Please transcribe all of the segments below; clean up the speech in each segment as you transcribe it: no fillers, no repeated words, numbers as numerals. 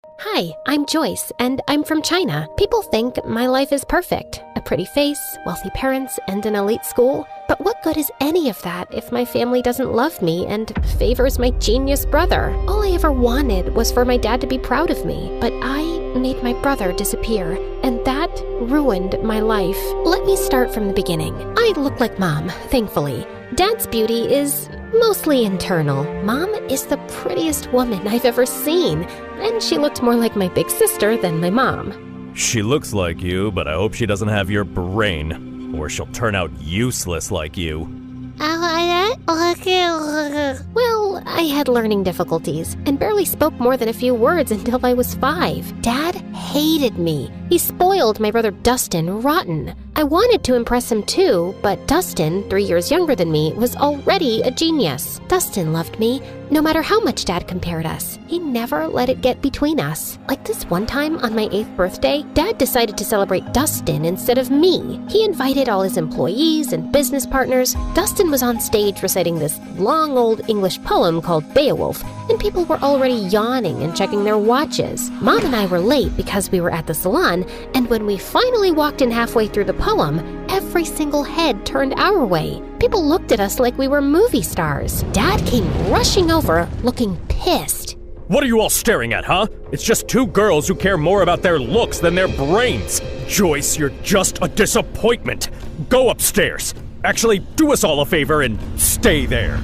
Hi, I'm Joyce, and I'm from China. People think my life is perfect. A pretty face, wealthy parents, and an elite school. But what good is any of that if my family doesn't love me and favors my genius brother? All I ever wanted was for my dad to be proud of me, but I made my brother disappear, and that ruined my life. Let me start from the beginning. I look like Mom, thankfully. Dad's beauty is mostly internal. Mom is the prettiest woman I've ever seen, and she looked more like my big sister than my mom. She looks like you, but I hope she doesn't have your brain, or she'll turn out useless like you. Well, I had learning difficulties and barely spoke more than a few words until I was 5. Dad hated me. He spoiled my brother Dustin rotten. I wanted to impress him too, but Dustin, 3 years younger than me, was already a genius. Dustin loved me, no matter how much Dad compared us. He never let it get between us. Like this one time on my 8th birthday, Dad decided to celebrate Dustin instead of me. He invited all his employees and business partners. Dustin was on stage reciting this long old English poem called Beowulf, and people were already yawning and checking their watches. Mom and I were late because we were at the salon, and when we finally walked in halfway through the poem, every single head turned our way. People looked at us like we were movie stars. Dad came rushing over, looking pissed. What are you all staring at, huh? It's just two girls who care more about their looks than their brains. Joyce, you're just a disappointment. Go upstairs. Actually, do us all a favor and stay there.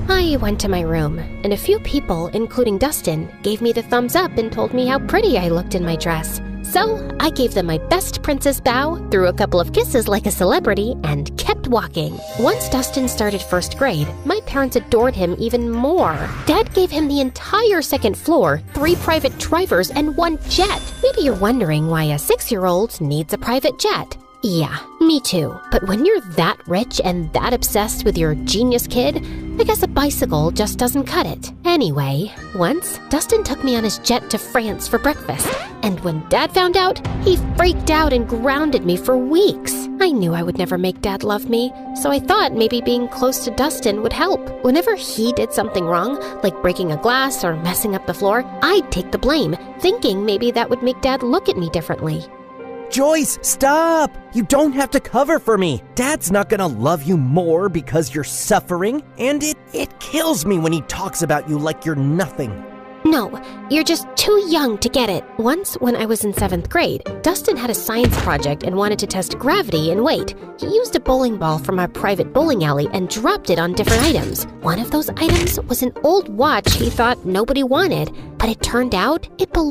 I went to my room, and a few people, including Dustin, gave me the thumbs up and told me how pretty I looked in my dress. So I gave them my best princess bow, threw a couple of kisses like a celebrity, and kept walking. Once Dustin started 1st grade, my parents adored him even more. Dad gave him the entire 2nd floor, 3 private drivers, and 1 jet. Maybe you're wondering why a 6-year-old needs a private jet. Yeah, me too. But when you're that rich and that obsessed with your genius kid, I guess a bicycle just doesn't cut it. Anyway, once, Dustin took me on his jet to France for breakfast, and when Dad found out, he freaked out and grounded me for weeks. I knew I would never make Dad love me, so I thought maybe being close to Dustin would help. Whenever he did something wrong, like breaking a glass or messing up the floor, I'd take the blame, thinking maybe that would make Dad look at me differently. Joyce, stop! You don't have to cover for me. Dad's not gonna love you more because you're suffering, and it kills me when he talks about you like you're nothing. No, you're just too young to get it. Once, when I was in 7th grade, Dustin had a science project and wanted to test gravity and weight. He used a bowling ball from our private bowling alley and dropped it on different items. One of those items was an old watch he thought nobody wanted, but it turned out it belonged